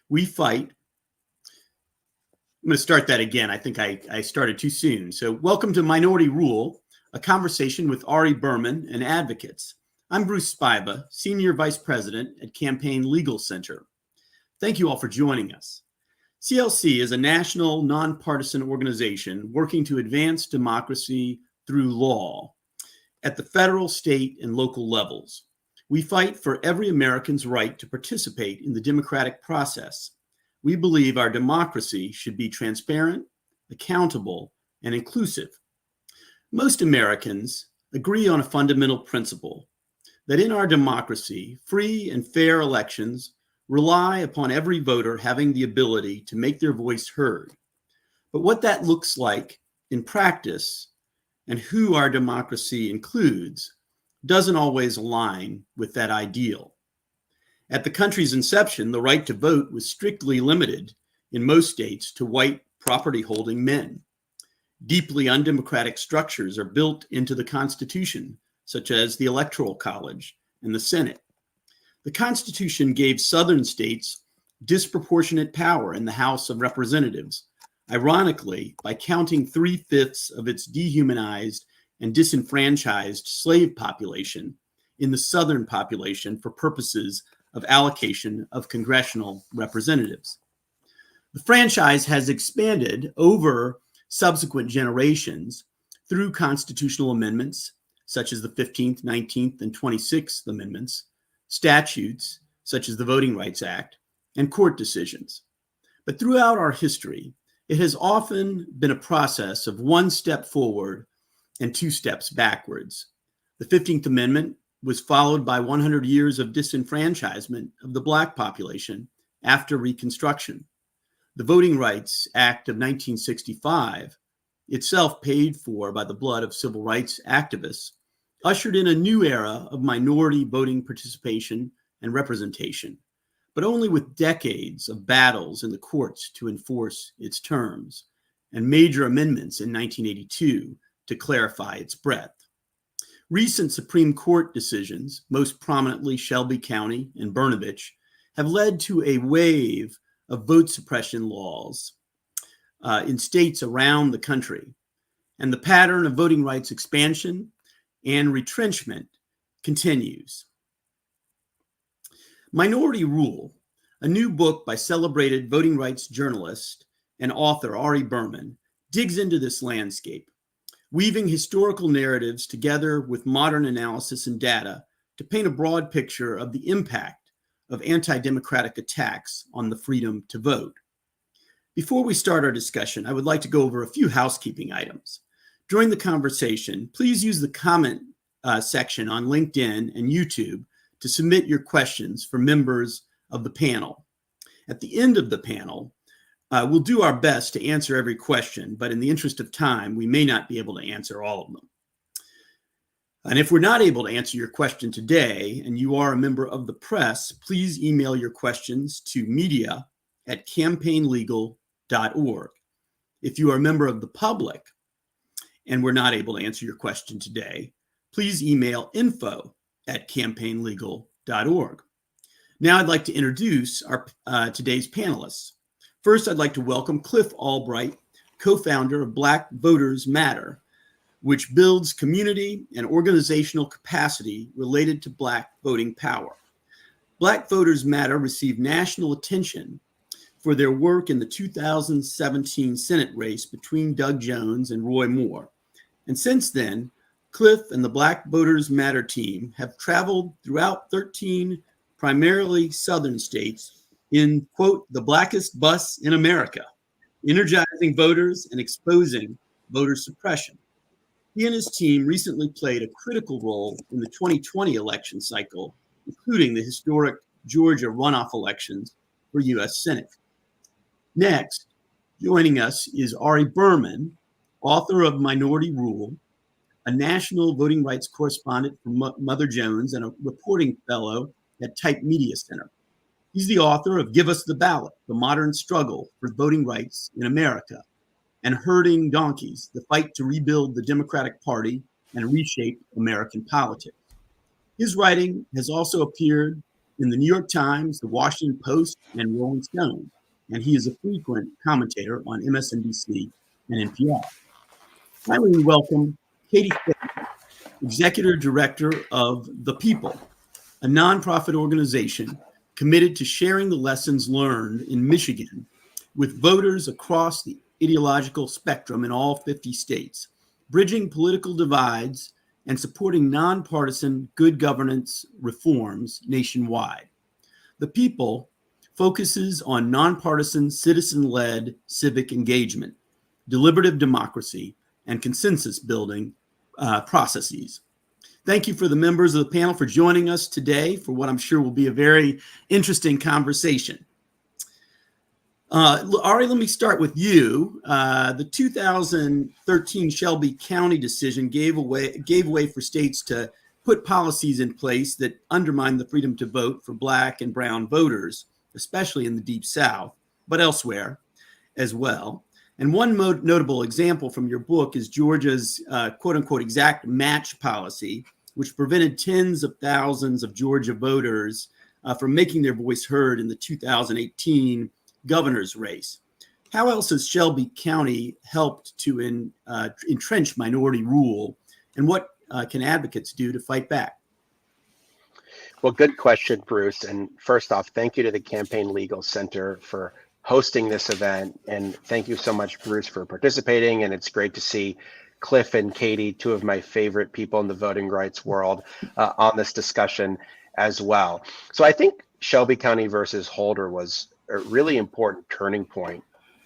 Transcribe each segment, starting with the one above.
We fight. I'm going to start that again. I think I started too soon. So welcome to Minority Rule, a conversation with Ari Berman and advocates. I'm Bruce Spiva, Senior Vice President at Campaign Legal Center. Thank you all for joining us. CLC is a national nonpartisan organization working to advance democracy through law at the federal, state, and local levels. We fight for every American's right to participate in the democratic process. We believe our democracy should be transparent, accountable, and inclusive. Most Americans agree on a fundamental principle that in our democracy, free and fair elections rely upon every voter having the ability to make their voice heard. But what that looks like in practice and who our democracy includes doesn't always align with that ideal. At the country's inception, the right to vote was strictly limited in most states to white property-holding men. Deeply undemocratic structures are built into the Constitution, such as the Electoral College and the Senate. The Constitution gave Southern states disproportionate power in the House of Representatives, ironically, by counting 3/5 of its dehumanized and disenfranchised slave population in the Southern population for purposes of allocation of congressional representatives. The franchise has expanded over subsequent generations through constitutional amendments, such as the 15th, 19th, and 26th Amendments, statutes, such as the Voting Rights Act, and court decisions. But throughout our history, it has often been a process of one step forward and two steps backwards. The 15th Amendment was followed by 100 years of disenfranchisement of the Black population after Reconstruction. The Voting Rights Act of 1965, itself paid for by the blood of civil rights activists, ushered in a new era of minority voting participation and representation, but only with decades of battles in the courts to enforce its terms, and major amendments in 1982 to clarify its breadth. Recent Supreme Court decisions, most prominently Shelby County and Brnovich, have led to a wave of vote suppression laws in states around the country, and the pattern of voting rights expansion and retrenchment continues. Minority Rule, a new book by celebrated voting rights journalist and author Ari Berman, digs into this landscape, weaving historical narratives together with modern analysis and data to paint a broad picture of the impact of anti-democratic attacks on the freedom to vote. Before we start our discussion, I would like to go over a few housekeeping items. During the conversation, please use the comment section on LinkedIn and YouTube to submit your questions for members of the panel. At the end of the panel, we'll do our best to answer every question, but in the interest of time, we may not be able to answer all of them. And if we're not able to answer your question today, and you are a member of the press, please email your questions to media@campaignlegal.org. If you are a member of the public and we're not able to answer your question today, please email info@campaignlegal.org. Now I'd like to introduce our today's panelists. First, I'd like to welcome Cliff Albright, co-founder of Black Voters Matter, which builds community and organizational capacity related to Black voting power. Black Voters Matter received national attention for their work in the 2017 Senate race between Doug Jones and Roy Moore. And since then, Cliff and the Black Voters Matter team have traveled throughout 13 primarily Southern states in, quote, the blackest bus in America, energizing voters and exposing voter suppression. He and his team recently played a critical role in the 2020 election cycle, including the historic Georgia runoff elections for U.S. Senate. Next, joining us is Ari Berman, author of Minority Rule, a national voting rights correspondent for Mother Jones and a reporting fellow at Type Media Center. He's the author of Give Us the Ballot, The Modern Struggle for Voting Rights in America, and Herding Donkeys, The Fight to Rebuild the Democratic Party and Reshape American Politics. His writing has also appeared in the New York Times, the Washington Post, and Rolling Stone, and he is a frequent commentator on MSNBC and NPR. Finally, we welcome Katie Fahey, Executive Director of The People, a nonprofit organization committed to sharing the lessons learned in Michigan with voters across the ideological spectrum in all 50 states, bridging political divides and supporting nonpartisan good governance reforms nationwide. The People focuses on nonpartisan, citizen-led civic engagement, deliberative democracy, and consensus building processes. Thank you for the members of the panel for joining us today for what I'm sure will be a very interesting conversation. Ari, let me start with you. The 2013 Shelby County decision gave way for states to put policies in place that undermine the freedom to vote for Black and brown voters, especially in the Deep South, but elsewhere as well. And one notable example from your book is Georgia's quote-unquote exact match policy, which prevented tens of thousands of Georgia voters from making their voice heard in the 2018 governor's race. How else has Shelby County helped to entrench minority rule, and what can advocates do to fight back? Well, good question, Bruce. And first off, thank you to the Campaign Legal Center for hosting this event. And thank you so much, Bruce, for participating. And it's great to see Cliff and Katie, two of my favorite people in the voting rights world, on this discussion as well. So I think Shelby County versus Holder was a really important turning point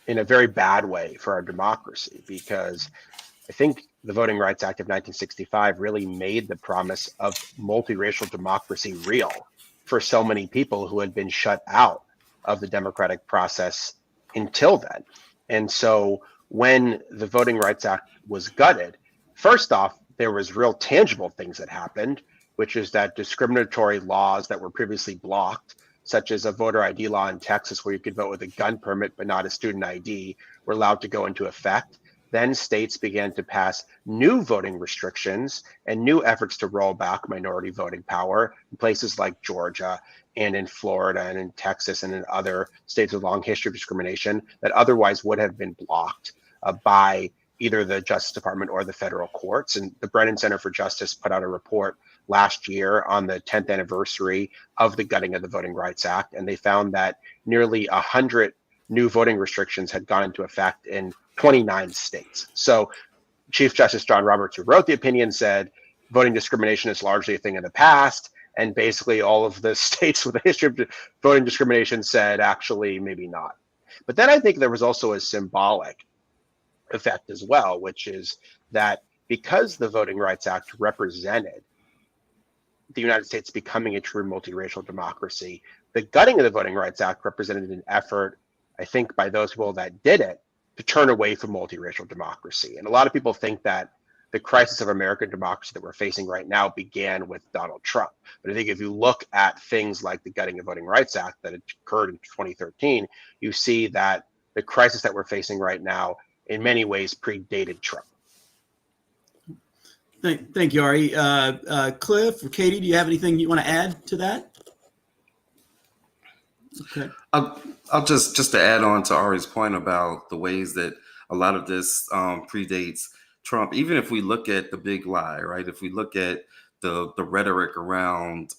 in a very bad way for our democracy, because I think the Voting Rights Act of 1965 really made the promise of multiracial democracy real for so many people who had been shut out of the democratic process until then. And so when the Voting Rights Act was gutted, first off, there was real tangible things that happened, which is that discriminatory laws that were previously blocked, such as a voter ID law in Texas where you could vote with a gun permit but not a student ID, were allowed to go into effect. Then states began to pass new voting restrictions and new efforts to roll back minority voting power in places like Georgia and in Florida and in Texas and in other states with a long history of discrimination that otherwise would have been blocked by either the Justice Department or the federal courts. And the Brennan Center for Justice put out a report last year on the 10th anniversary of the gutting of the Voting Rights Act, and they found that nearly 100 new voting restrictions had gone into effect in 29 states. So Chief Justice John Roberts, who wrote the opinion, said voting discrimination is largely a thing of the past, and basically all of the states with a history of voting discrimination said actually maybe not. But then I think there was also a symbolic effect as well, which is that because the Voting Rights Act represented the United States becoming a true multiracial democracy, the gutting of the Voting Rights Act represented an effort, I think, by those people that did it to turn away from multiracial democracy. And a lot of people think that the crisis of American democracy that we're facing right now began with Donald Trump. But I think if you look at things like the gutting of Voting Rights Act that occurred in 2013, you see that the crisis that we're facing right now in many ways predated Trump. Thank you, Ari. Cliff or Katie, do you have anything you want to add to that? Okay. I'll just to add on to Ari's point about the ways that a lot of this predates Trump. Even if we look at the big lie, right? If we look at the rhetoric around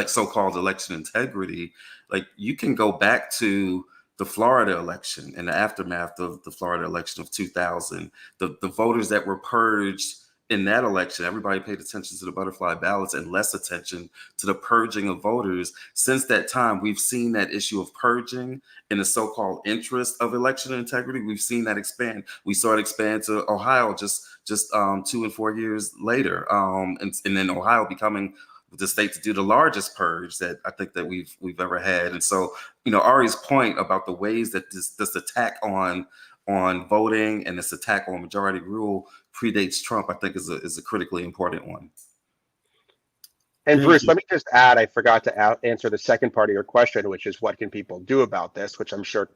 so-called election integrity, like you can go back to the Florida election and the aftermath of the Florida election of 2000. The voters that were purged in that election, everybody paid attention to the butterfly ballots and less attention to the purging of voters. Since that time, we've seen that issue of purging in the so-called interest of election integrity. We've seen that expand. We saw it expand to Ohio just 2 and 4 years later, and then Ohio becoming the state to do the largest purge that I think that we've ever had. And so, Ari's point about the ways that this attack on voting and this attack on majority rule predates Trump, I think is a critically important one. And Bruce, let me just add, I forgot to answer the second part of your question, which is what can people do about this, which I'm sure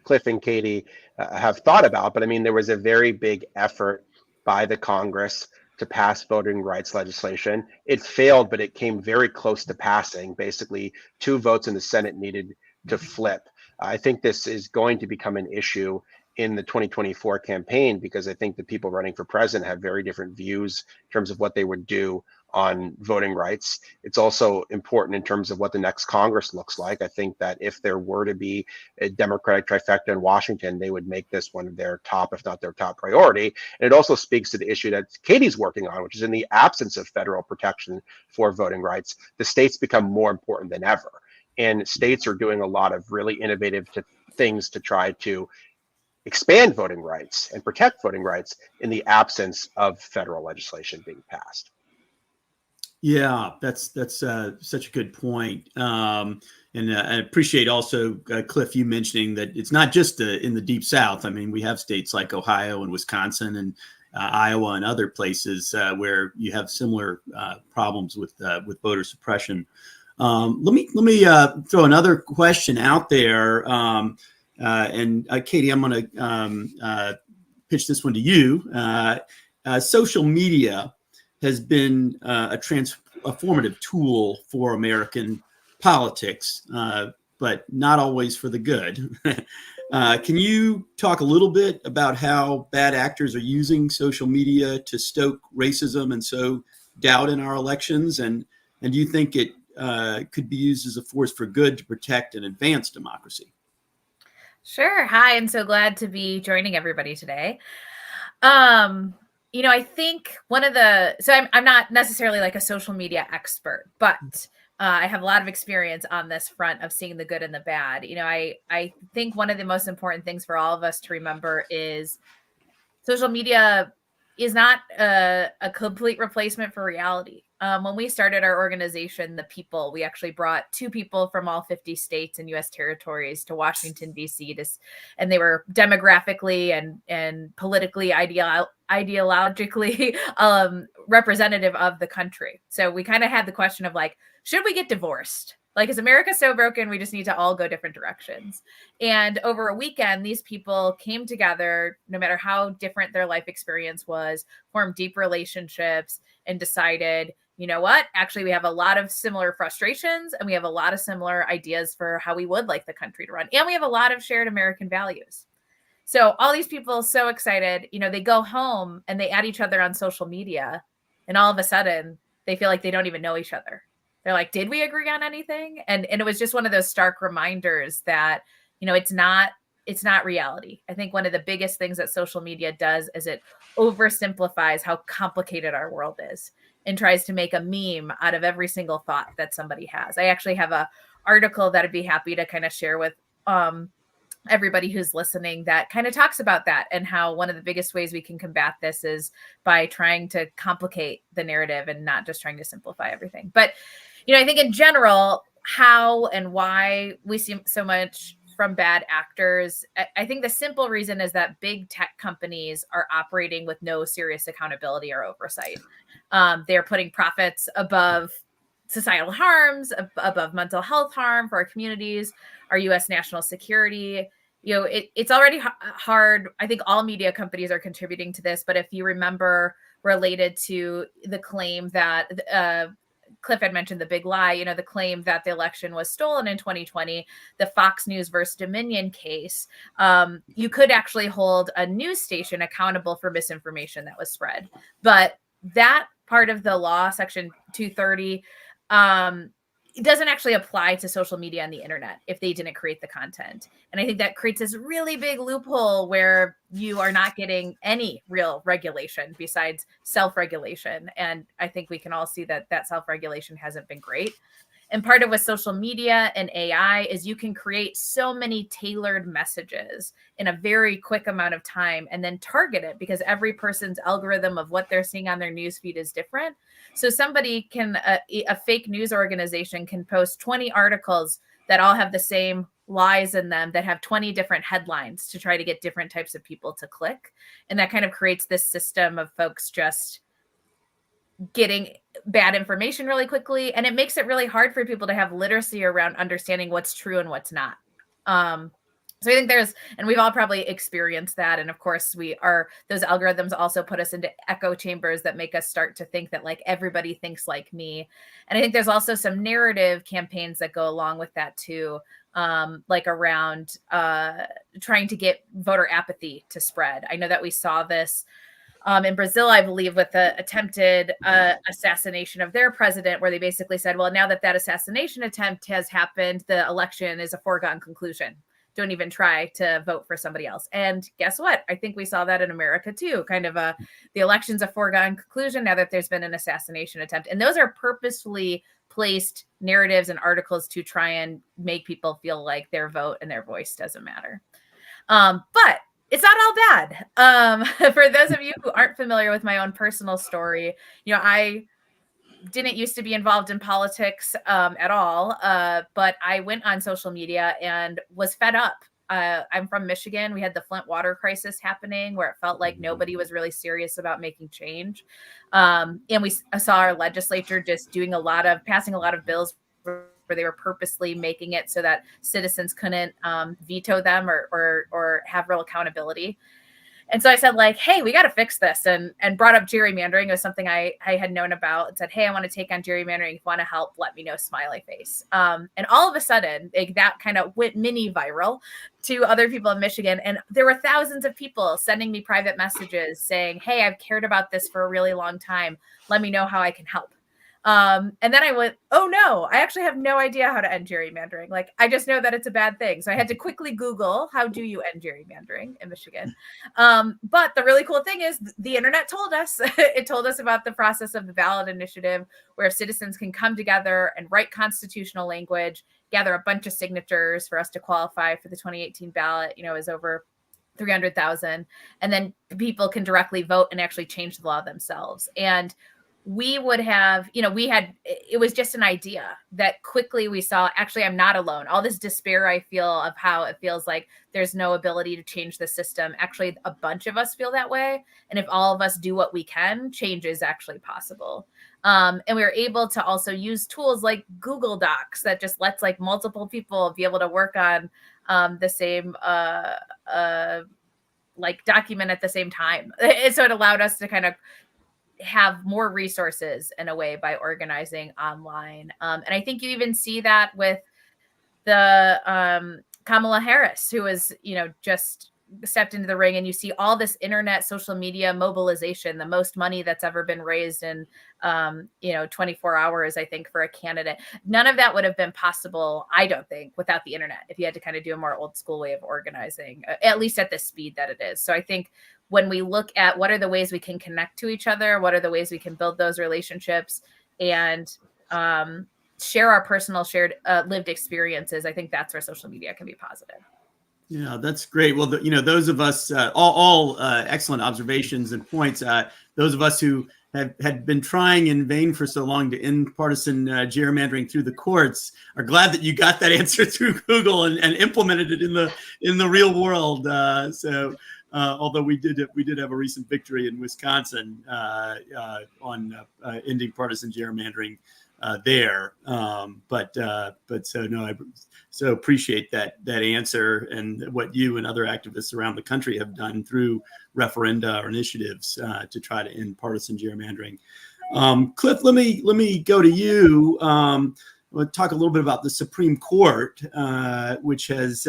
Cliff and Katie have thought about. But I mean, there was a very big effort by the Congress to pass voting rights legislation. It failed, but it came very close to passing. Basically, 2 votes in the Senate needed to flip. I think this is going to become an issue in the 2024 campaign, because I think the people running for president have very different views in terms of what they would do on voting rights. It's also important in terms of what the next Congress looks like. I think that if there were to be a Democratic trifecta in Washington, they would make this one of their top, if not their top priority. And it also speaks to the issue that Katie's working on, which is in the absence of federal protection for voting rights, the states become more important than ever. And states are doing a lot of really innovative things to try to expand voting rights and protect voting rights in the absence of federal legislation being passed. Yeah, that's such a good point. And I appreciate also, Cliff, you mentioning that it's not just in the Deep South. I mean, we have states like Ohio and Wisconsin and Iowa and other places where you have similar problems with voter suppression. Let me throw another question out there. And Katie, I'm going to pitch this one to you. Social media has been a transformative tool for American politics, but not always for the good. Can you talk a little bit about how bad actors are using social media to stoke racism and sow doubt in our elections? And do you think it could be used as a force for good to protect and advance democracy? Sure. Hi, I'm so glad to be joining everybody today. I think I'm not necessarily like a social media expert, but I have a lot of experience on this front of seeing the good and the bad. I think one of the most important things for all of us to remember is social media is not a complete replacement for reality. When we started our organization, The People, we actually brought 2 people from all 50 states and U.S. territories to Washington, D.C. And they were demographically and politically, ideologically representative of the country. So we kind of had the question of like, should we get divorced? Like, is America so broken? We just need to all go different directions. And over a weekend, these people came together, no matter how different their life experience was, formed deep relationships and decided, you know what, actually, we have a lot of similar frustrations and we have a lot of similar ideas for how we would like the country to run. And we have a lot of shared American values. So all these people so excited, they go home and they add each other on social media. And all of a sudden they feel like they don't even know each other. They're like, did we agree on anything? And it was just one of those stark reminders that, it's not reality. I think one of the biggest things that social media does is it oversimplifies how complicated our world is and tries to make a meme out of every single thought that somebody has. I actually have an article that I'd be happy to kind of share with everybody who's listening that kind of talks about that and how one of the biggest ways we can combat this is by trying to complicate the narrative and not just trying to simplify everything. But, I think in general, how and why we see so much from bad actors, I think the simple reason is that big tech companies are operating with no serious accountability or oversight. They're putting profits above societal harms, above mental health harm for our communities, our U.S. national security. It's already hard. I think all media companies are contributing to this. But if you remember, related to the claim that Cliff had mentioned the big lie, the claim that the election was stolen in 2020, the Fox News versus Dominion case, you could actually hold a news station accountable for misinformation that was spread. But that part of the law, Section 230, it doesn't actually apply to social media and the internet if they didn't create the content. And I think that creates this really big loophole where you are not getting any real regulation besides self-regulation. And I think we can all see that self-regulation hasn't been great. And part of with social media and AI is you can create so many tailored messages in a very quick amount of time and then target it because every person's algorithm of what they're seeing on their newsfeed is different. So somebody can, a fake news organization can post 20 articles that all have the same lies in them that have 20 different headlines to try to get different types of people to click. And that kind of creates this system of folks just getting bad information really quickly. And it makes it really hard for people to have literacy around understanding what's true and what's not. So I think and we've all probably experienced that. And of course those algorithms also put us into echo chambers that make us start to think that like everybody thinks like me. And I think there's also some narrative campaigns that go along with that too. Like around trying to get voter apathy to spread. I know that we saw this in Brazil, I believe, with the attempted assassination of their president, where they basically said, well, now that assassination attempt has happened, the election is a foregone conclusion. Don't even try to vote for somebody else. And guess what? I think we saw that in America too. Kind of the election's a foregone conclusion now that there's been an assassination attempt. And those are purposefully placed narratives and articles to try and make people feel like their vote and their voice doesn't matter. But it's not all bad. For those of you who aren't familiar with my own personal story, I didn't used to be involved in politics at all, but I went on social media and was fed up. I'm from Michigan. We had the Flint water crisis happening where it felt like nobody was really serious about making change. And we saw our legislature just passing a lot of bills where they were purposely making it so that citizens couldn't veto them or have real accountability. And so I said, like, hey, we got to fix this, and brought up gerrymandering. It was something I had known about, and said, hey, I want to take on gerrymandering. If you want to help, let me know, smiley face. And all of a sudden, that kind of went mini viral to other people in Michigan. And there were thousands of people sending me private messages saying, hey, I've cared about this for a really long time. Let me know how I can help. And then I went, oh no, I actually have no idea how to end gerrymandering. Like, I just know that it's a bad thing. So I had to quickly Google, how do you end gerrymandering in Michigan? But the really cool thing is the internet told us, it told us about the process of the ballot initiative, where citizens can come together and write constitutional language, gather a bunch of signatures for us to qualify for the 2018 ballot. It was over 300,000. And then people can directly vote and actually change the law themselves. And we would have, it was just an idea that quickly we saw, actually, I'm not alone. All this despair I feel of how it feels like there's no ability to change the system. Actually, a bunch of us feel that way. And if all of us do what we can, change is actually possible. And we were able to also use tools like Google Docs that just lets like multiple people be able to work on the same like document at the same time. And so it allowed us to kind of have more resources in a way by organizing online. And I think you even see that with the Kamala Harris, who is, just stepped into the ring, and you see all this internet, social media mobilization, the most money that's ever been raised in, 24 hours, I think, for a candidate. None of that would have been possible, I don't think, without the internet, if you had to kind of do a more old school way of organizing, at least at the speed that it is. So I think when we look at what are the ways we can connect to each other, what are the ways we can build those relationships and share our personal shared lived experiences, I think that's where social media can be positive. Yeah, that's great. Well, those of us, all excellent observations and points. Those of us who had been trying in vain for so long to end partisan gerrymandering through the courts are glad that you got that answer through Google and implemented it in the real world. Although we did have a recent victory in Wisconsin on ending partisan gerrymandering there. But I so appreciate that answer and what you and other activists around the country have done through referenda or initiatives to try to end partisan gerrymandering. Cliff, let me go to you. We'll talk a little bit about the Supreme Court, which has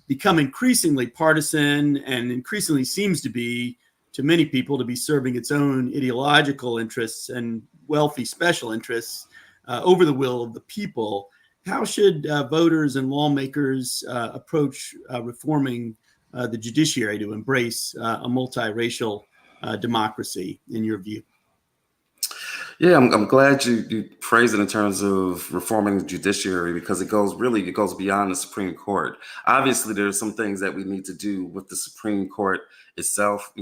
become increasingly partisan and increasingly seems to be, to many people, to be serving its own ideological interests and wealthy special interests over the will of the people. How should voters and lawmakers approach reforming the judiciary to embrace a multiracial democracy, in your view? Yeah, I'm glad you phrase it in terms of reforming the judiciary, because it goes beyond the Supreme Court. Obviously, there are some things that we need to do with the Supreme Court itself,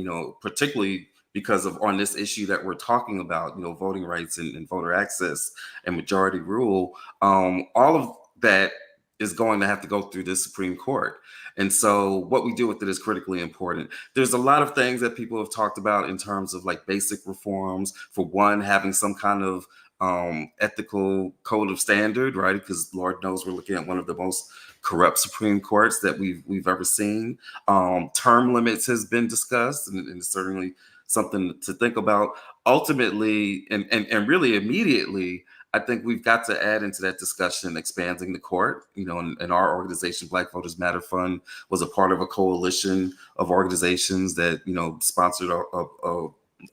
particularly because of on this issue that we're talking about, voting rights and voter access and majority rule. All of that is going to have to go through this Supreme Court. And so what we do with it is critically important. There's a lot of things that people have talked about in terms of like basic reforms. For one, having some kind of ethical code of standard, right? Because Lord knows we're looking at one of the most corrupt Supreme Courts that we've ever seen. Term limits has been discussed, and certainly something to think about. Ultimately, and really immediately, I think we've got to add into that discussion expanding the court. You know, and our organization, Black Voters Matter Fund, was a part of a coalition of organizations that, you know, sponsored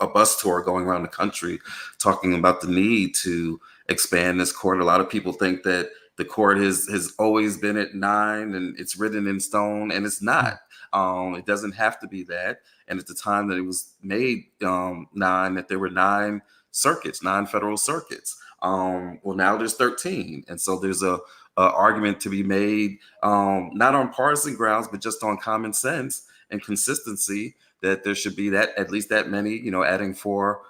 a bus tour going around the country talking about the need to expand this court. A lot of people think that the court has always been at 9 and it's written in stone, and it's not. It doesn't have to be that. And at the time that it was made 9, that there were 9 circuits, 9 federal circuits. Well, now there's 13. And so there's a argument to be made, not on partisan grounds, but just on common sense and consistency, that there should be that at least that many, you know, adding 4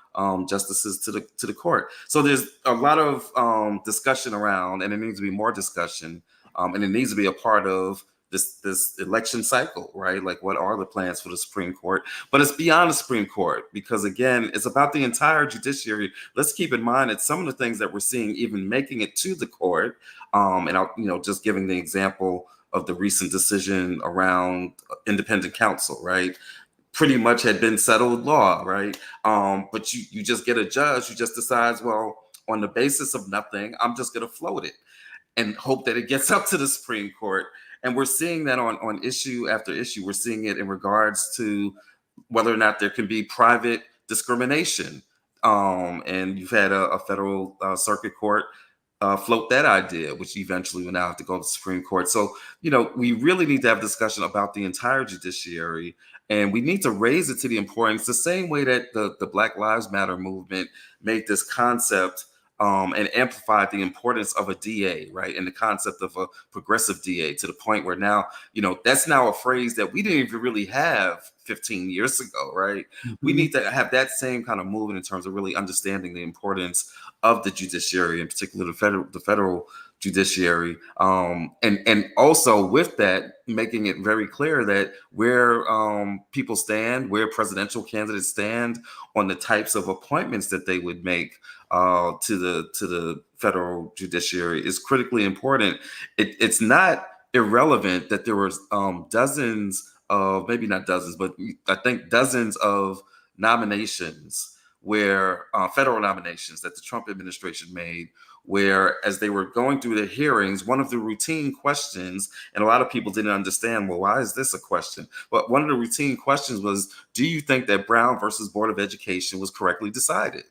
justices to the court. So there's a lot of discussion around, and it needs to be more discussion, and it needs to be a part of this election cycle, right? Like, what are the plans for the Supreme Court? But it's beyond the Supreme Court, because again, it's about the entire judiciary. Let's keep in mind that some of the things that we're seeing even making it to the court, and I'll, you know, just giving the example of the recent decision around independent counsel, right? Pretty much had been settled law, right? But you just get a judge who just decides, well, on the basis of nothing, I'm just going to float it and hope that it gets up to the Supreme Court. And we're seeing that on issue after issue. We're seeing it in regards to whether or not there can be private discrimination. And you've had a federal circuit court float that idea, which eventually will now have to go to the Supreme Court. So, you know, we really need to have a discussion about the entire judiciary, and we need to raise it to the importance, the same way that the Black Lives Matter movement made this concept and amplified the importance of a DA, right? And the concept of a progressive DA, to the point where now, you know, that's now a phrase that we didn't even really have 15 years ago, right? Mm-hmm. We need to have that same kind of movement in terms of really understanding the importance of the judiciary, in particular the federal judiciary, and also with that, making it very clear that where people stand, where presidential candidates stand on the types of appointments that they would make to the federal judiciary is critically important. It's not irrelevant that there was dozens of, maybe not dozens, but I think dozens of nominations where federal nominations that the Trump administration made, where as they were going through the hearings, one of the routine questions, and a lot of people didn't understand, well, why is this a question? But one of the routine questions was, do you think that Brown versus Board of Education was correctly decided?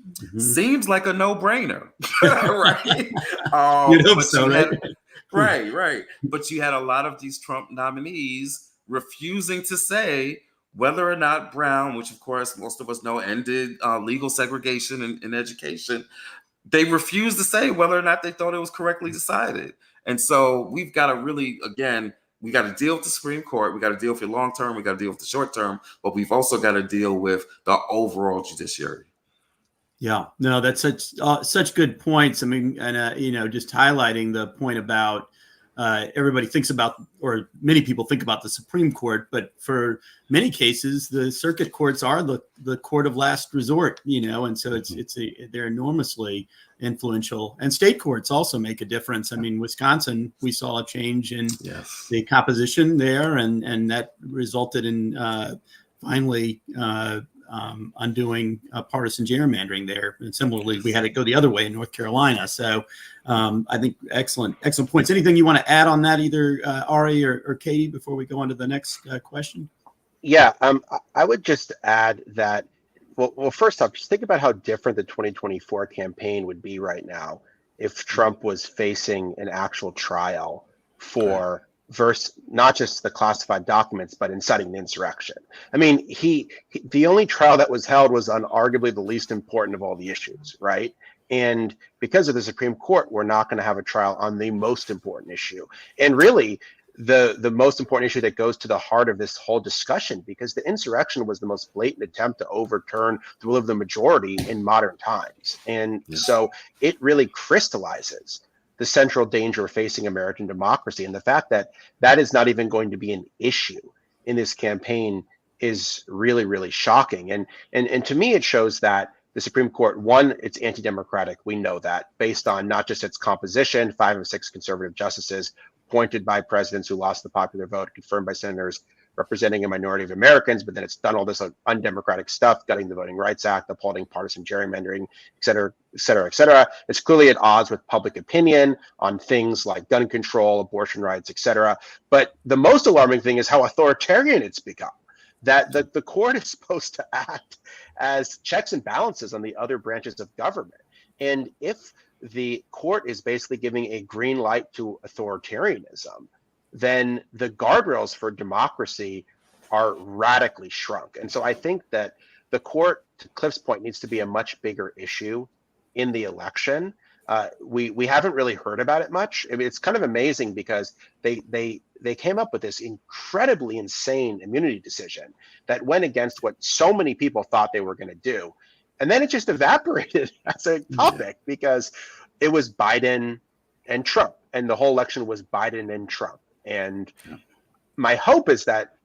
Mm-hmm. Seems like a no-brainer, right? You'd hope so, right? Right. But you had a lot of these Trump nominees refusing to say whether or not Brown, which of course most of us know ended legal segregation in education, they refused to say whether or not they thought it was correctly decided. And so we've got to really, again, we got to deal with the Supreme Court. We got to deal with the long term. We got to deal with the short term, but we've also got to deal with the overall judiciary. Yeah, no, that's such good points. I mean, and you know, just highlighting the point about everybody thinks about, or many people think about the Supreme Court, but for many cases, the circuit courts are the court of last resort, you know, and so they're enormously influential. And state courts also make a difference. I mean, Wisconsin, we saw a change in the composition there, and that resulted in finally undoing partisan gerrymandering there. And similarly, we had to go the other way in North Carolina. So I think excellent points. Anything you want to add on that, either Ari or Katie, before we go on to the next question? Yeah, I would just add that, well, first off, just think about how different the 2024 campaign would be right now if Trump was facing an actual trial for versus not just the classified documents, but inciting the insurrection. I mean, the only trial that was held was on arguably the least important of all the issues, right? And because of the Supreme Court, we're not going to have a trial on the most important issue. And really, the most important issue that goes to the heart of this whole discussion, because the insurrection was the most blatant attempt to overturn the will of the majority in modern times. And so it really crystallizes the central danger facing American democracy. And the fact that that is not even going to be an issue in this campaign is really, really shocking. And to me, it shows that the Supreme Court, one, it's anti-democratic. We know that based on not just its composition, 5 of 6 conservative justices appointed by presidents who lost the popular vote, confirmed by senators representing a minority of Americans, but then it's done all this undemocratic stuff, gutting the Voting Rights Act, upholding partisan gerrymandering, et cetera, et cetera, et cetera. It's clearly at odds with public opinion on things like gun control, abortion rights, et cetera. But the most alarming thing is how authoritarian it's become, that the court is supposed to act as checks and balances on the other branches of government. And if the court is basically giving a green light to authoritarianism, then the guardrails for democracy are radically shrunk. And so I think that the court, to Cliff's point, needs to be a much bigger issue in the election. We haven't really heard about it much. I mean, it's kind of amazing because they came up with this incredibly insane immunity decision that went against what so many people thought they were going to do. And then it just evaporated as a topic because it was Biden and Trump, and the whole election was Biden and Trump. And my hope is that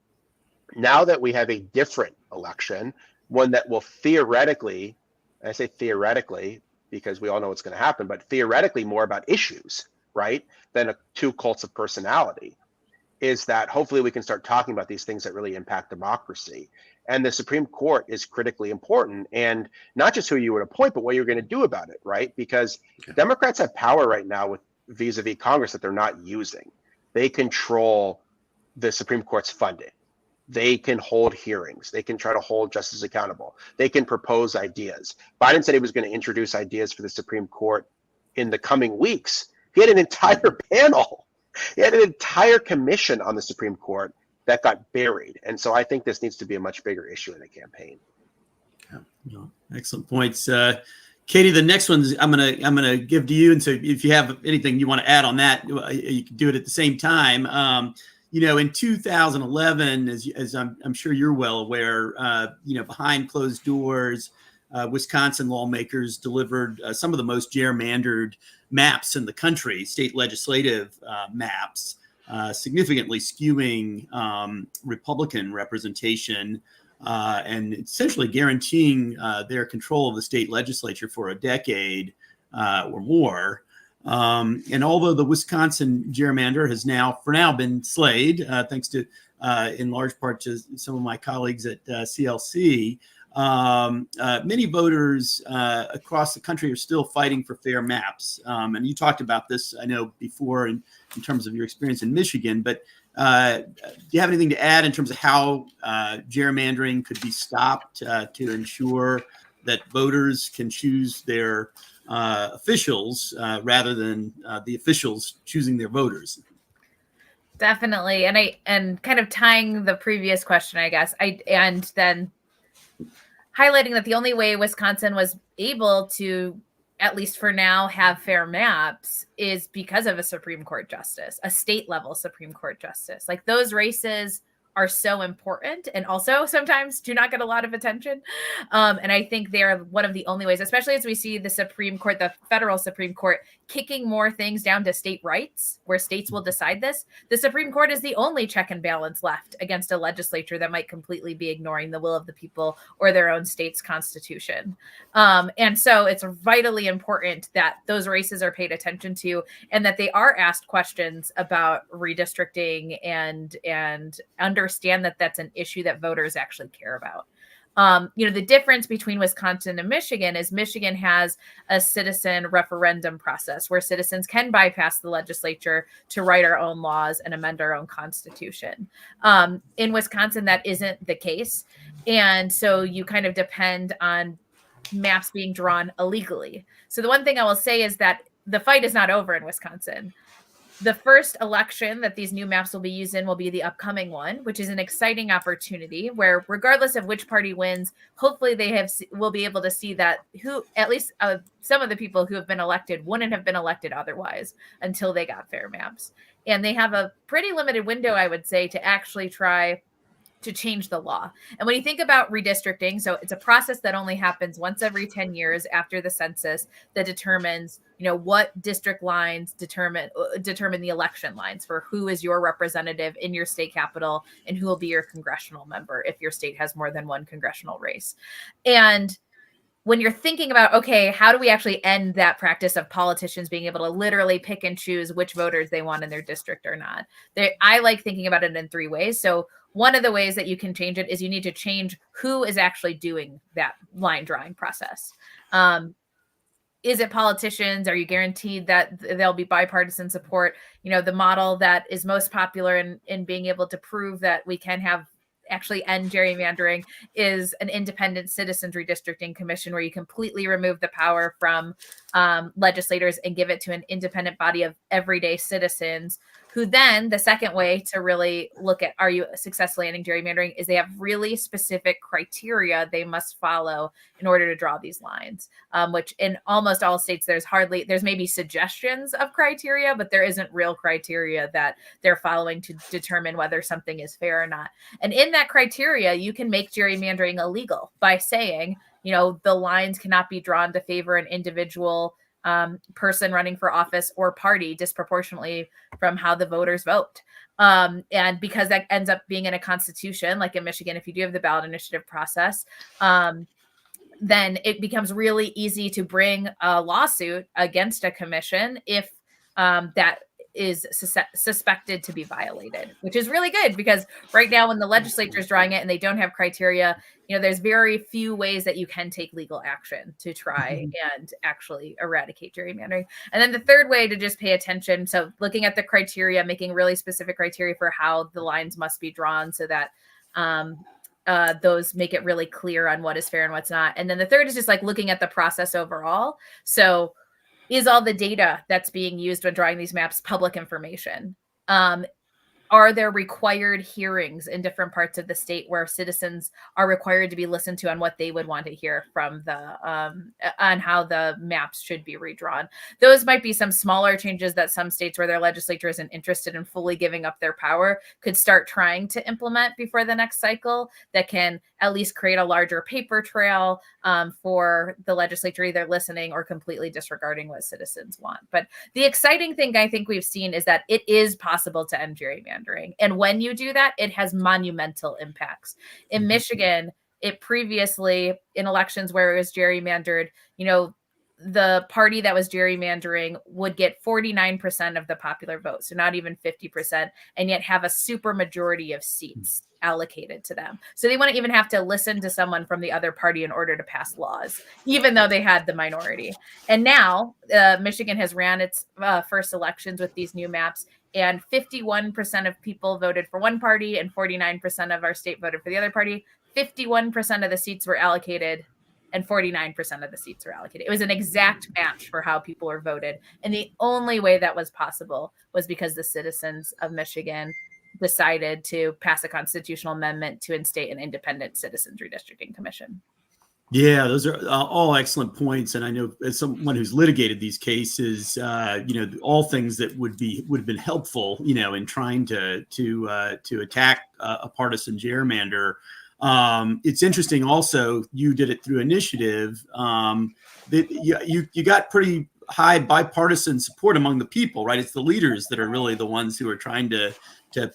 now that we have a different election, one that will theoretically, and I say theoretically because we all know what's going to happen, but theoretically more about issues, right, than two cults of personality, is that hopefully we can start talking about these things that really impact democracy. And the Supreme Court is critically important, and not just who you would appoint, but what you're going to do about it, right? Because Democrats have power right now with vis-a-vis Congress that they're not using. They control the Supreme Court's funding. They can hold hearings. They can try to hold justices accountable. They can propose ideas. Biden said he was going to introduce ideas for the Supreme Court in the coming weeks. He had an entire panel. He had an entire commission on the Supreme Court that got buried. And so I think this needs to be a much bigger issue in the campaign. Yeah, excellent points. Katie, the next one I'm gonna give to you, and so if you have anything you want to add on that, you can do it at the same time. In 2011, as I'm sure you're well aware, behind closed doors, Wisconsin lawmakers delivered some of the most gerrymandered maps in the country, state legislative maps, significantly skewing Republican representation. And essentially guaranteeing their control of the state legislature for a decade or more. And although the Wisconsin gerrymander has now been slayed, thanks to, in large part, to some of my colleagues at CLC, many voters across the country are still fighting for fair maps. And you talked about this, I know, before in terms of your experience in Michigan, but do you have anything to add in terms of how gerrymandering could be stopped to ensure that voters can choose their officials rather than the officials choosing their voters? Definitely. And kind of tying the previous question, I guess, and then highlighting that the only way Wisconsin was able to, at least for now, have fair maps is because of a Supreme Court justice, a state level Supreme Court justice. Like, those races are so important and also sometimes do not get a lot of attention. And I think they're one of the only ways, especially as we see the Supreme Court, the federal Supreme Court, kicking more things down to state rights where states will decide this. The Supreme Court is the only check and balance left against a legislature that might completely be ignoring the will of the people or their own state's constitution. And so it's vitally important that those races are paid attention to and that they are asked questions about redistricting and understand that that's an issue that voters actually care about. The difference between Wisconsin and Michigan is Michigan has a citizen referendum process where citizens can bypass the legislature to write our own laws and amend our own constitution. In Wisconsin, that isn't the case. And so you kind of depend on maps being drawn illegally. So the one thing I will say is that the fight is not over in Wisconsin. The first election that these new maps will be used in will be the upcoming one, which is an exciting opportunity where, regardless of which party wins, hopefully they will be able to see that at least some of the people who have been elected wouldn't have been elected otherwise until they got fair maps. And they have a pretty limited window, I would say, to actually try to change the law. And when you think about redistricting, so it's a process that only happens once every 10 years after the census that determines, what district lines determine the election lines for who is your representative in your state capital and who will be your congressional member if your state has more than one congressional race. And when you're thinking about, okay, how do we actually end that practice of politicians being able to literally pick and choose which voters they want in their district or not? I like thinking about it in 3 ways. So one of the ways that you can change it is you need to change who is actually doing that line drawing process. Is it politicians? Are you guaranteed that there'll be bipartisan support? The model that is most popular in being able to prove that we can actually end gerrymandering is an independent citizens redistricting commission, where you completely remove the power from legislators and give it to an independent body of everyday citizens, who then, the second way to really look at, are you successfully ending gerrymandering, is they have really specific criteria they must follow in order to draw these lines, which in almost all states, there's maybe suggestions of criteria, but there isn't real criteria that they're following to determine whether something is fair or not. And in that criteria, you can make gerrymandering illegal by saying, the lines cannot be drawn to favor an individual person running for office or party disproportionately from how the voters vote. And because that ends up being in a constitution, like in Michigan, if you do have the ballot initiative process, then it becomes really easy to bring a lawsuit against a commission if that is suspected to be violated, which is really good, because right now when the legislature is drawing it and they don't have criteria, there's very few ways that you can take legal action to try and actually eradicate gerrymandering. And then the third way to just pay attention, so looking at the criteria, making really specific criteria for how the lines must be drawn so that those make it really clear on what is fair and what's not. And then the third is just like looking at the process overall. So is all the data that's being used when drawing these maps public information? Are there required hearings in different parts of the state where citizens are required to be listened to on what they would want to hear from on how the maps should be redrawn? Those might be some smaller changes that some states where their legislature isn't interested in fully giving up their power could start trying to implement before the next cycle, that can at least create a larger paper trail for the legislature either listening or completely disregarding what citizens want. But the exciting thing I think we've seen is that it is possible to end gerrymandering. And when you do that, it has monumental impacts. In Michigan, it previously, in elections where it was gerrymandered, the party that was gerrymandering would get 49% of the popular vote, so not even 50%, and yet have a super majority of seats allocated to them. So they wouldn't even have to listen to someone from the other party in order to pass laws, even though they had the minority. And now Michigan has ran its first elections with these new maps, and 51% of people voted for one party and 49% of our state voted for the other party. 51% of the seats were allocated and 49% of the seats were allocated. It was an exact match for how people were voted. And the only way that was possible was because the citizens of Michigan decided to pass a constitutional amendment to instate an independent citizens redistricting commission. Yeah, those are all excellent points. And I know as someone who's litigated these cases, all things that would have been helpful, in trying to attack a partisan gerrymander. It's interesting also, you did it through initiative, that you got pretty high bipartisan support among the people, right? It's the leaders that are really the ones who are trying to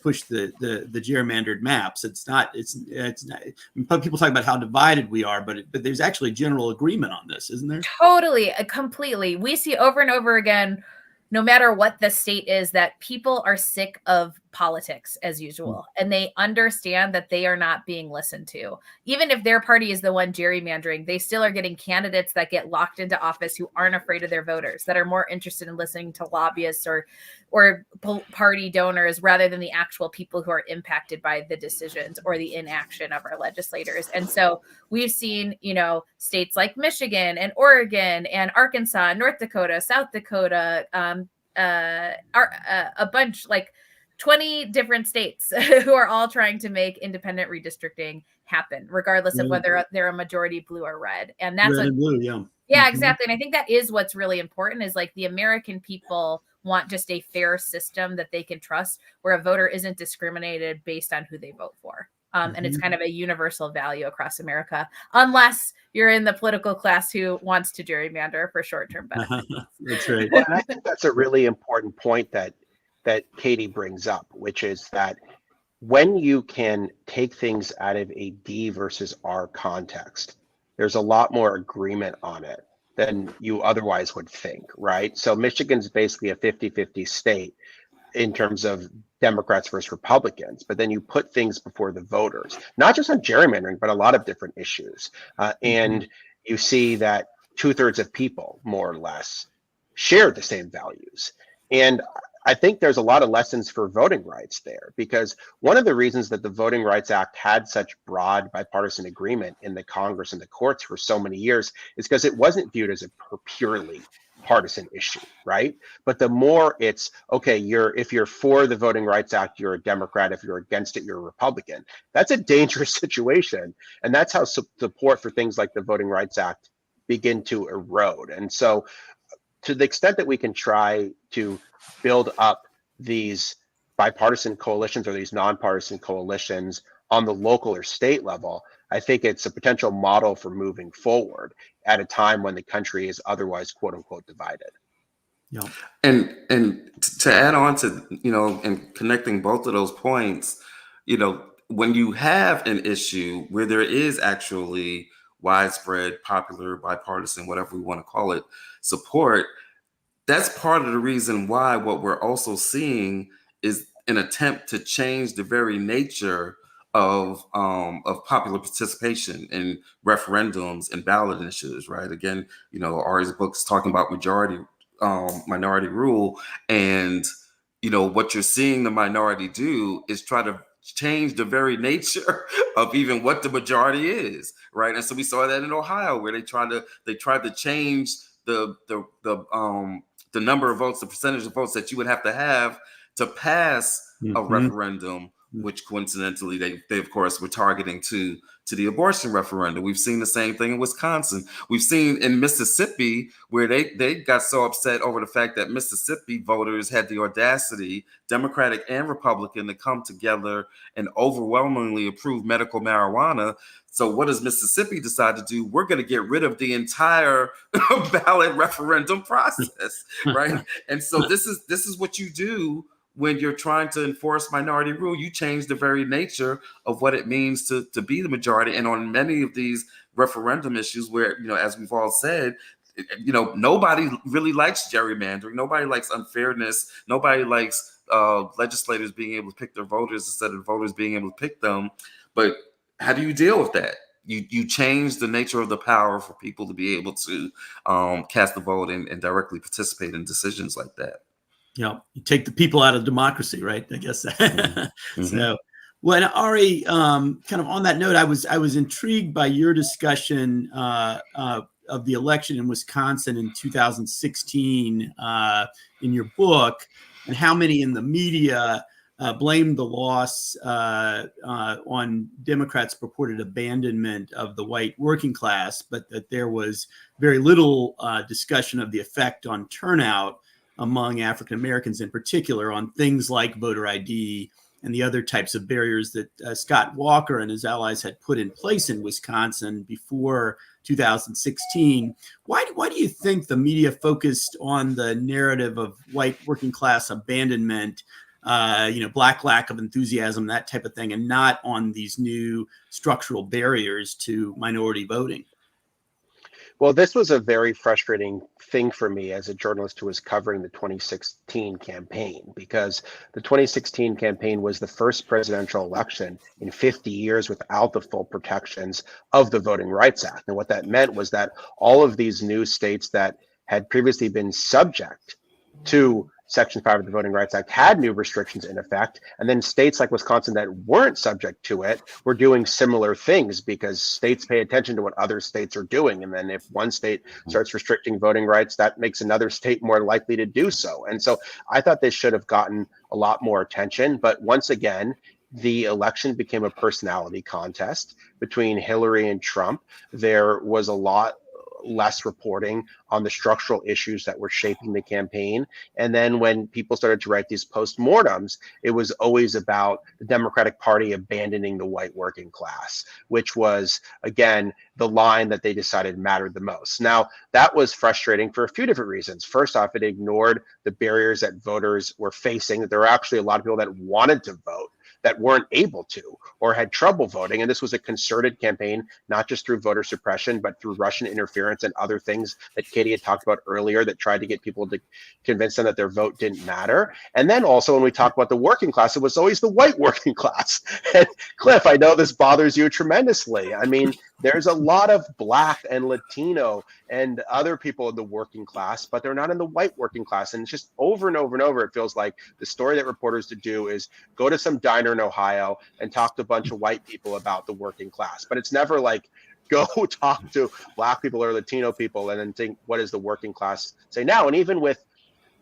push the gerrymandered maps. It's not people talk about how divided we are, but there's actually general agreement on this, isn't there? Totally, completely. We see over and over again, no matter what the state is, that people are sick of politics as usual, and they understand that they are not being listened to. Even if their party is the one gerrymandering, they still are getting candidates that get locked into office who aren't afraid of their voters, that are more interested in listening to lobbyists or party donors rather than the actual people who are impacted by the decisions or the inaction of our legislators. And so we've seen, states like Michigan and Oregon and Arkansas, North Dakota, South Dakota, a bunch, like 20 different states who are all trying to make independent redistricting happen, regardless of whether they're a majority blue or red. And that's red and blue, yeah. Yeah, exactly. And I think that is what's really important, is like the American people want just a fair system that they can trust, where a voter isn't discriminated based on who they vote for. And it's kind of a universal value across America, unless you're in the political class who wants to gerrymander for short-term benefits. That's right. Well, and I think that's a really important point that Katie brings up, which is that when you can take things out of a D versus R context, there's a lot more agreement on it than you otherwise would think, right? So Michigan's basically a 50-50 state in terms of Democrats versus Republicans, but then you put things before the voters, not just on gerrymandering, but a lot of different issues. And you see that 2/3 of people, more or less, share the same values. And I think there's a lot of lessons for voting rights there, because one of the reasons that the Voting Rights Act had such broad bipartisan agreement in the Congress and the courts for so many years is because it wasn't viewed as a purely partisan issue, right? But the more it's, okay, if you're for the Voting Rights Act, you're a Democrat. If you're against it, you're a Republican. That's a dangerous situation. And that's how support for things like the Voting Rights Act begin to erode. And so to the extent that we can try to build up these bipartisan coalitions or these nonpartisan coalitions on the local or state level, I think it's a potential model for moving forward at a time when the country is otherwise, quote unquote, divided. Yeah. And to add on to, and connecting both of those points, when you have an issue where there is actually widespread, popular, bipartisan, whatever we want to call it, support, that's part of the reason why what we're also seeing is an attempt to change the very nature of popular participation in referendums and ballot initiatives, right? Again, Ari's book's talking about minority rule, and what you're seeing the minority do is try to change the very nature of even what the majority is, right? And so we saw that in Ohio, where they tried to change the number of votes, the percentage of votes that you would have to pass a referendum, which coincidentally they of course were targeting to the abortion referendum. We've seen the same thing in Wisconsin. We've seen in Mississippi, where they got so upset over the fact that Mississippi voters had the audacity, Democratic and Republican, to come together and overwhelmingly approve medical marijuana. So what does Mississippi decide to do? We're going to get rid of the entire ballot referendum process, right? And so this is what you do when you're trying to enforce minority rule. You change the very nature of what it means to be the majority. And on many of these referendum issues where, as we've all said, nobody really likes gerrymandering. Nobody likes unfairness. Nobody likes legislators being able to pick their voters instead of voters being able to pick them. But how do you deal with that? You change the nature of the power for people to be able to cast the vote and directly participate in decisions like that. You take the people out of democracy, right? I guess. So, well, and Ari, kind of on that note, I was intrigued by your discussion of the election in Wisconsin in 2016 in your book, and how many in the media blamed the loss on Democrats' purported abandonment of the white working class, but that there was very little discussion of the effect on turnout among African Americans, in particular, on things like voter ID and the other types of barriers that Scott Walker and his allies had put in place in Wisconsin before 2016. Why do you think the media focused on the narrative of white working class abandonment, Black lack of enthusiasm, that type of thing, and not on these new structural barriers to minority voting? Well, this was a very frustrating thing for me as a journalist who was covering the 2016 campaign, because the 2016 campaign was the first presidential election in 50 years without the full protections of the Voting Rights Act. And what that meant was that all of these new states that had previously been subject to Section 5 of the Voting Rights Act had new restrictions in effect. And then states like Wisconsin that weren't subject to it were doing similar things, because states pay attention to what other states are doing. And then if one state starts restricting voting rights, that makes another state more likely to do so. And so I thought this should have gotten a lot more attention. But once again, the election became a personality contest between Hillary and Trump. There was a lot less reporting on the structural issues that were shaping the campaign. And then when people started to write these postmortems, it was always about the Democratic Party abandoning the white working class, which was, again, the line that they decided mattered the most. Now, that was frustrating for a few different reasons. First off, it ignored the barriers that voters were facing, that there were actually a lot of people that wanted to vote, that weren't able to or had trouble voting. And this was a concerted campaign, not just through voter suppression, but through Russian interference and other things that Katie had talked about earlier that tried to get people to convince them that their vote didn't matter. And then also when we talk about the working class, it was always the white working class. And Cliff, I know this bothers you tremendously. I mean, there's a lot of Black and Latino and other people in the working class, but they're not in the white working class. And it's just over and over and over, it feels like the story that reporters do is go to some diner in Ohio and talk to a bunch of white people about the working class. But it's never like, go talk to Black people or Latino people and then think, what does the working class say now? And even with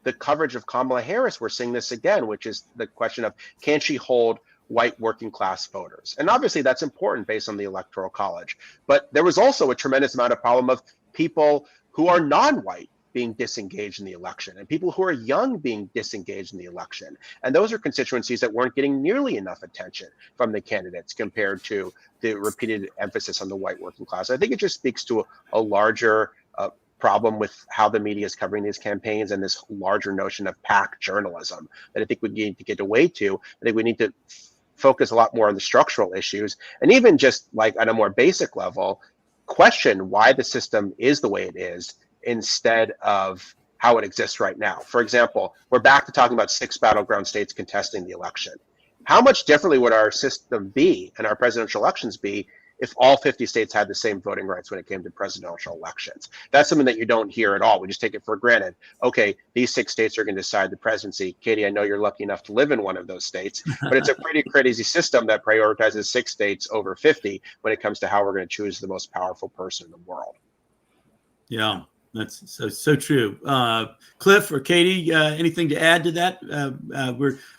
the coverage of Kamala Harris, we're seeing this again, which is the question of, can she hold white working class voters? And obviously that's important based on the Electoral College. But there was also a tremendous amount of problem of people who are non-white being disengaged in the election and people who are young being disengaged in the election. And those are constituencies that weren't getting nearly enough attention from the candidates compared to the repeated emphasis on the white working class. I think it just speaks to a larger problem with how the media is covering these campaigns and this larger notion of PAC journalism that I think we need to get away to. I think we need to focus a lot more on the structural issues, and even just like at a more basic level, question why the system is the way it is instead of how it exists right now. For example, we're back to talking about 6 battleground states contesting the election. How much differently would our system be and our presidential elections be if all 50 states had the same voting rights when it came to presidential elections? That's something that you don't hear at all. We just take it for granted. Okay, these 6 states are going to decide the presidency. Katie, I know you're lucky enough to live in one of those states, but it's a pretty crazy system that prioritizes 6 states over 50 when it comes to how we're going to choose the most powerful person in the world. Yeah, that's so true. Cliff or Katie, anything to add to that?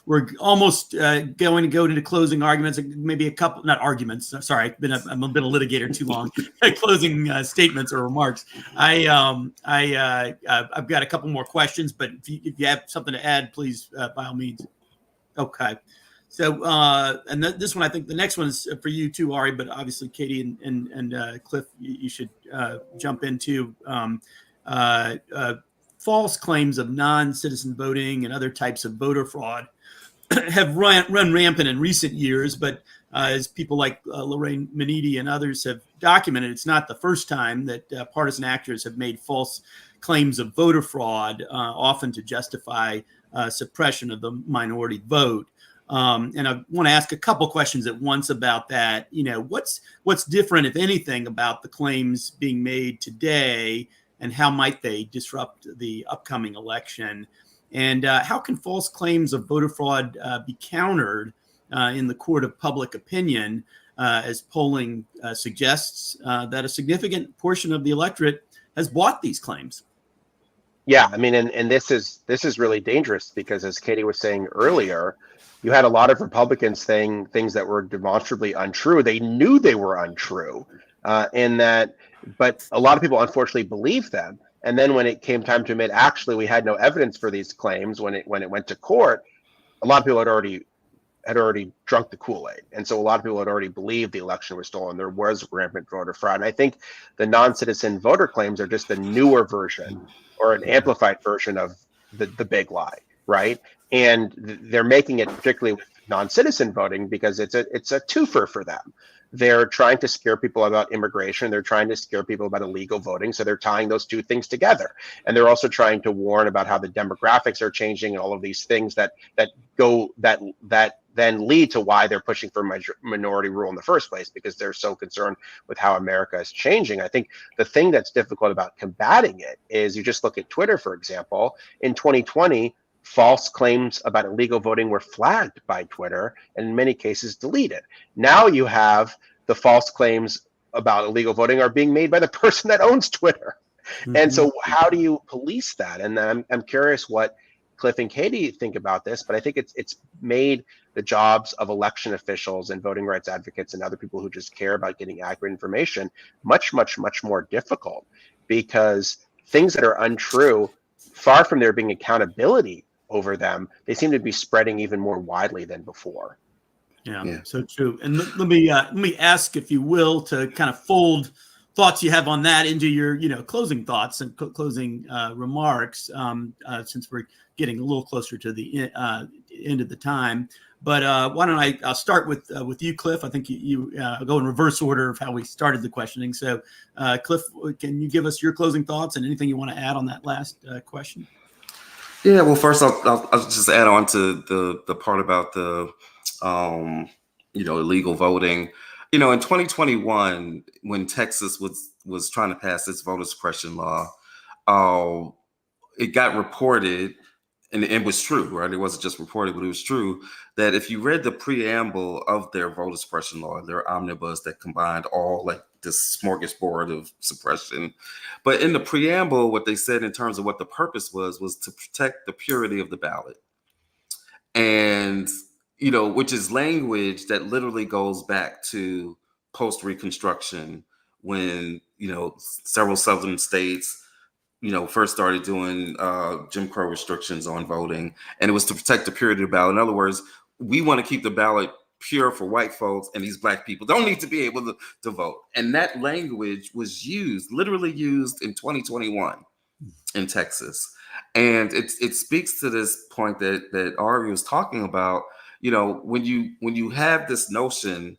We're almost going to go into closing arguments, maybe a couple, not arguments. Sorry, I'm a bit of litigator too long. Closing statements or remarks. I've got a couple more questions, but if you have something to add, please, by all means. Okay. So, and this one, I think the next one is for you too, Ari, but obviously Katie and Cliff, you should jump into false claims of non-citizen voting and other types of voter fraud have run rampant in recent years. But as people like Lorraine Manidi and others have documented, it's not the first time that partisan actors have made false claims of voter fraud, often to justify suppression of the minority vote. And I want to ask a couple questions at once about that. You know, what's different, if anything, about the claims being made today, and how might they disrupt the upcoming election? And how can false claims of voter fraud be countered in the court of public opinion, as polling suggests that a significant portion of the electorate has bought these claims? Yeah, I mean, and this is really dangerous because, as Katie was saying earlier, you had a lot of Republicans saying things that were demonstrably untrue. They knew they were untrue, but a lot of people unfortunately believed them. And then when it came time to admit, actually, we had no evidence for these claims when it went to court, a lot of people had already drunk the Kool-Aid. And so a lot of people had already believed the election was stolen. There was rampant voter fraud. And I think the non-citizen voter claims are just a newer version or an amplified version of the big lie, right? And they're making it particularly with non-citizen voting because it's a twofer for them. They're trying to scare people about immigration. They're trying to scare people about illegal voting. So they're tying those two things together. And they're also trying to warn about how the demographics are changing and all of these things that then lead to why they're pushing for minority rule in the first place, because they're so concerned with how America is changing. I think the thing that's difficult about combating it is you just look at Twitter, for example. In 2020, false claims about illegal voting were flagged by Twitter and in many cases deleted. Now you have the false claims about illegal voting are being made by the person that owns Twitter. Mm-hmm. And so how do you police that? And I'm curious what Cliff and Katie think about this, but I think it's made the jobs of election officials and voting rights advocates and other people who just care about getting accurate information much, much, much more difficult, because things that are untrue, far from there being accountability over them, they seem to be spreading even more widely than before. Yeah. So true. And let me ask, if you will, to kind of fold thoughts you have on that into your, closing thoughts and closing remarks, since we're getting a little closer to the end of the time. But why don't I'll start with you, Cliff. I think you go in reverse order of how we started the questioning. So, Cliff, can you give us your closing thoughts and anything you want to add on that last question? Yeah, well, first I'll just add on to the part about the illegal voting. In 2021, when Texas was trying to pass its voter suppression law, it got reported, and it was true, right? It wasn't just reported, but it was true, that if you read the preamble of their voter suppression law, their omnibus that combined all like this smorgasbord of suppression, but in the preamble, what they said in terms of what the purpose was to protect the purity of the ballot. And, which is language that literally goes back to post-Reconstruction when, several southern states, first started doing Jim Crow restrictions on voting, and it was to protect the purity of the ballot. In other words, we want to keep the ballot pure for white folks, and these black people don't need to be able to vote. And that language was literally used in 2021 in Texas. And it speaks to this point that Ari was talking about, when you have this notion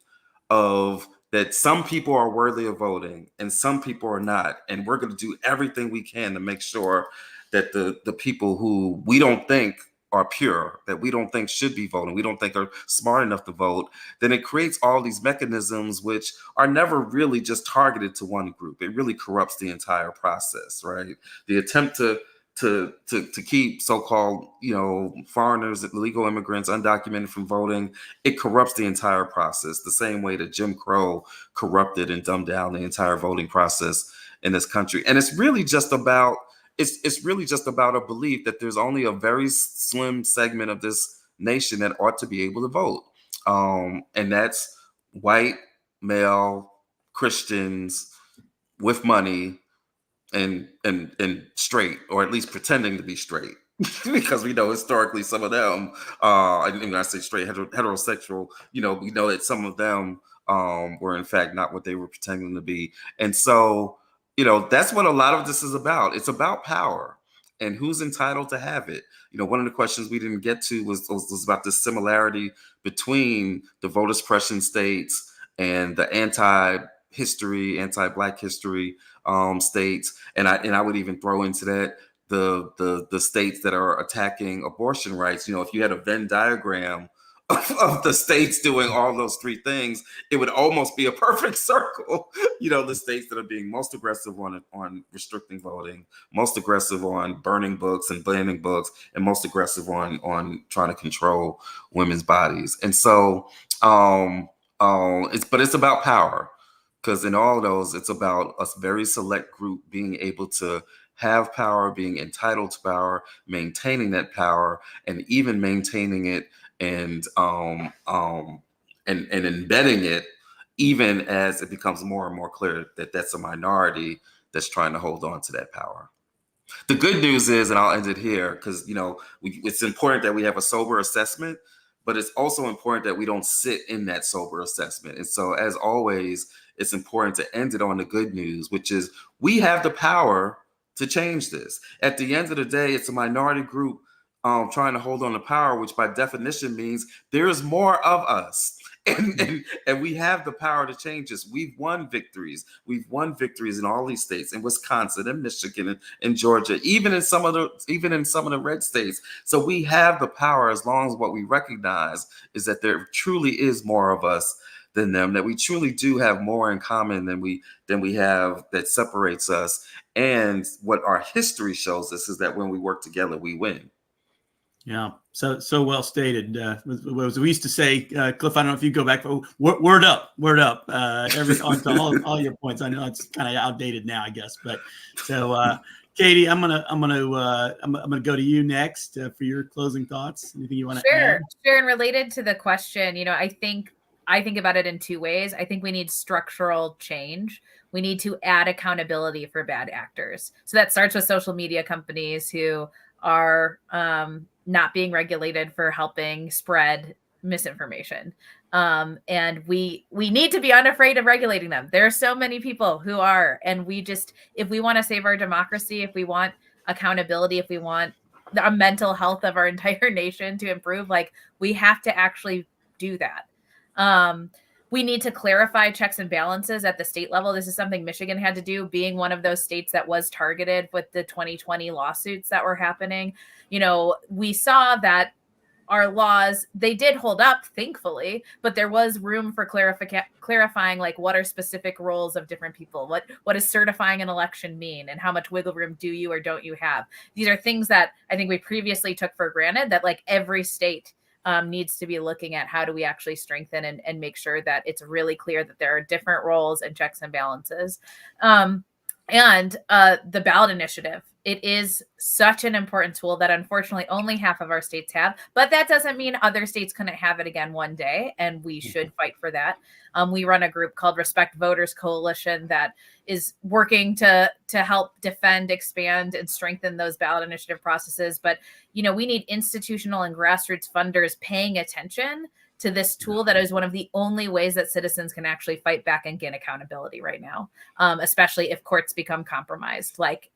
of that some people are worthy of voting and some people are not. And we're going to do everything we can to make sure that the people who we don't think are pure, that we don't think should be voting, we don't think are smart enough to vote, then it creates all these mechanisms which are never really just targeted to one group. It really corrupts the entire process, right? The attempt to keep so-called, foreigners, illegal immigrants, undocumented from voting, it corrupts the entire process, the same way that Jim Crow corrupted and dumbed down the entire voting process in this country. And it's really just about a belief that there's only a very slim segment of this nation that ought to be able to vote. And that's white, male, Christians with money, and straight, or at least pretending to be straight, because we know historically some of them, when I say straight, heterosexual, we know that some of them were in fact not what they were pretending to be. And so, that's what a lot of this is about. It's about power and who's entitled to have it. One of the questions we didn't get to was about the similarity between the voter suppression states and the anti-Black history states, and I would even throw into that the states that are attacking abortion rights. If you had a Venn diagram of the states doing all those three things, it would almost be a perfect circle. The states that are being most aggressive on restricting voting, most aggressive on burning books and banning books, and most aggressive on trying to control women's bodies. And so it's about power. Because in all those, it's about a very select group being able to have power, being entitled to power, maintaining that power, and even maintaining it and embedding it, even as it becomes more and more clear that that's a minority that's trying to hold on to that power. The good news is, and I'll end it here, because it's important that we have a sober assessment, but it's also important that we don't sit in that sober assessment. And so, as always, it's important to end it on the good news, which is we have the power to change this. At the end of the day, it's a minority group trying to hold on to power, which by definition means there is more of us. And we have the power to change this. We've won victories. We've won victories in all these states, in Wisconsin and Michigan and Georgia, even in some of the red states. So we have the power, as long as what we recognize is that there truly is more of us than them, that we truly do have more in common than we have that separates us. And what our history shows us is that when we work together, we win. Yeah, so well stated. We used to say, Cliff, I don't know if you go back, but word up, onto all your points. I know it's kind of outdated now, I guess. But so, Katie, I'm gonna go to you next for your closing thoughts. Anything you want to add? Sure. And related to the question, I think about it in two ways. I think we need structural change. We need to add accountability for bad actors. So that starts with social media companies who are not being regulated for helping spread misinformation. And we need to be unafraid of regulating them. There are so many people who are, and if we want to save our democracy, if we want accountability, if we want the mental health of our entire nation to improve, like, we have to actually do that. We need to clarify checks and balances at the state level. This is something Michigan had to do, being one of those states that was targeted with the 2020 lawsuits that were happening. We saw that our laws, they did hold up, thankfully, but there was room for clarifying, like, what are specific roles of different people? What does certifying an election mean? And how much wiggle room do you or don't you have? These are things that I think we previously took for granted, that, like, every state needs to be looking at how do we actually strengthen and make sure that it's really clear that there are different roles and checks and balances. And the ballot initiative, it is such an important tool that unfortunately only half of our states have, but that doesn't mean other states couldn't have it again one day, and we should fight for that. We run a group called Respect Voters Coalition that is working to help defend, expand, and strengthen those ballot initiative processes. But, we need institutional and grassroots funders paying attention to this tool that is one of the only ways that citizens can actually fight back and gain accountability right now, especially if courts become compromised. Like,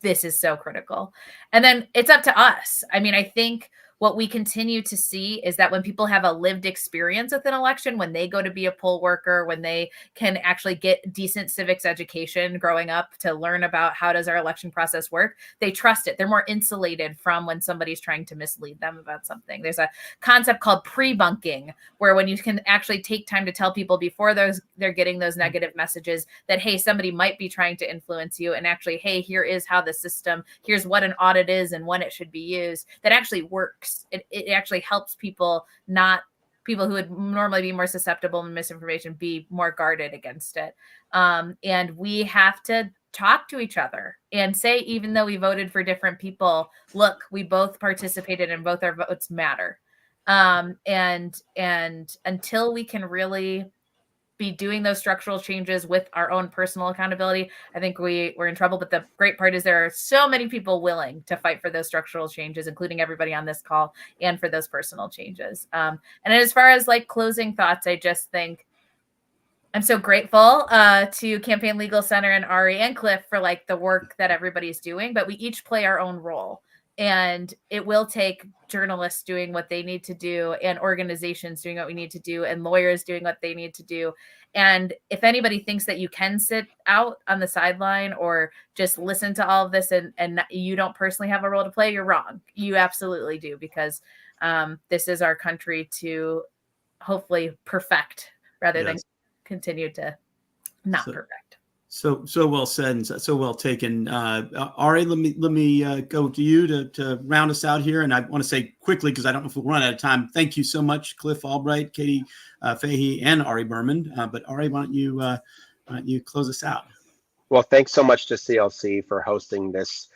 this is so critical. And then it's up to us. I mean, I think what we continue to see is that when people have a lived experience with an election, when they go to be a poll worker, when they can actually get decent civics education growing up to learn about how does our election process work, they trust it. They're more insulated from when somebody's trying to mislead them about something. There's a concept called pre-bunking, where when you can actually take time to tell people before they're getting those negative messages that, hey, somebody might be trying to influence you, and actually, hey, here is how the system, here's what an audit is and when it should be used, that actually works. It actually helps people who would normally be more susceptible to misinformation be more guarded against it. And we have to talk to each other and say, even though we voted for different people, look, we both participated and both our votes matter. And until we can really be doing those structural changes with our own personal accountability, I think we're in trouble. But the great part is there are so many people willing to fight for those structural changes, including everybody on this call, and for those personal changes. And as far as, like, closing thoughts, I just think I'm so grateful to Campaign Legal Center and Ari and Cliff for, like, the work that everybody's doing, but we each play our own role. And it will take journalists doing what they need to do, and organizations doing what we need to do, and lawyers doing what they need to do. And if anybody thinks that you can sit out on the sideline or just listen to all of this and you don't personally have a role to play, you're wrong. You absolutely do, because this is our country to hopefully perfect rather than continue to not perfect. So well said and so well taken. Ari, let me go to you to round us out here. And I want to say quickly, because I don't know if we'll run out of time, thank you so much, Cliff Albright, Katie Fahey, and Ari Berman. But Ari, why don't you close us out? Well, thanks so much to CLC for hosting this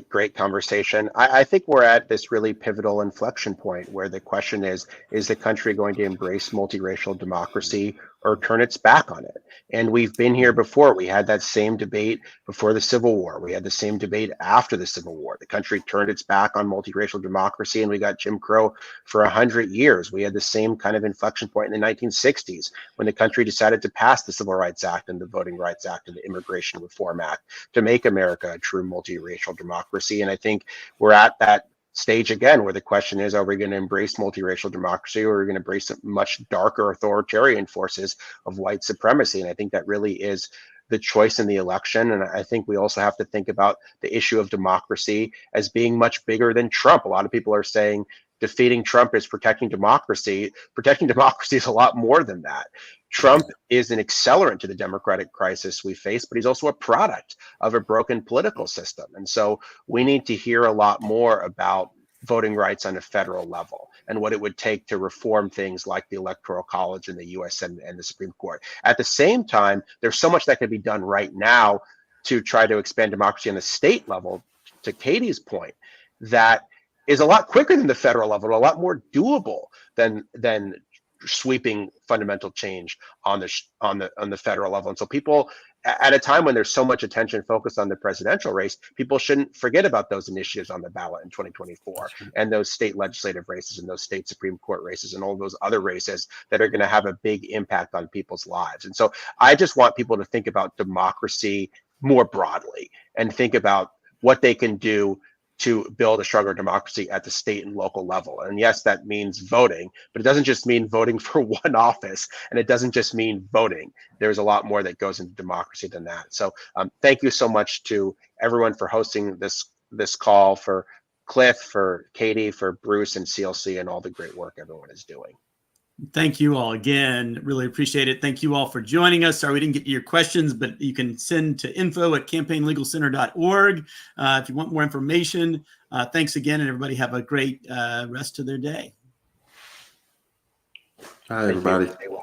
great conversation. I think we're at this really pivotal inflection point where the question is the country going to embrace multiracial democracy or turn its back on it? And we've been here before. We had that same debate before the Civil War. We had the same debate after the Civil War. The country turned its back on multiracial democracy, and we got Jim Crow for 100 years. We had the same kind of inflection point in the 1960s when the country decided to pass the Civil Rights Act and the Voting Rights Act and the Immigration Reform Act to make America a true multiracial democracy. And I think we're at that stage again where the question is, are we going to embrace multiracial democracy, or are we going to embrace much darker authoritarian forces of white supremacy? And I think that really is the choice in the election. And I think we also have to think about the issue of democracy as being much bigger than Trump. A lot of people are saying defeating Trump is protecting democracy. Protecting democracy is a lot more than that. Trump is an accelerant to the democratic crisis we face, but he's also a product of a broken political system. And so we need to hear a lot more about voting rights on a federal level and what it would take to reform things like the Electoral College in the US and the Supreme Court. At the same time, there's so much that could be done right now to try to expand democracy on the state level, to Katie's point, that is a lot quicker than the federal level, a lot more doable than sweeping fundamental change on the federal level. And so people at a time when there's so much attention focused on the presidential race, people shouldn't forget about those initiatives on the ballot in 2024 and those state legislative races and those state Supreme Court races and all those other races that are going to have a big impact on people's lives. And so I just want people to think about democracy more broadly and think about what they can do to build a stronger democracy at the state and local level. And yes, that means voting, but it doesn't just mean voting for one office, and it doesn't just mean voting. There's a lot more that goes into democracy than that. So thank you so much to everyone for hosting this call, for Cliff, for Katie, for Bruce and CLC, and all the great work everyone is doing. Thank you all again. Really appreciate it. Thank you all for joining us. Sorry we didn't get to your questions, but you can send to info@campaignlegalcenter.org if you want more information. Thanks again, and everybody have a great rest of their day. Hi, everybody. Thank you.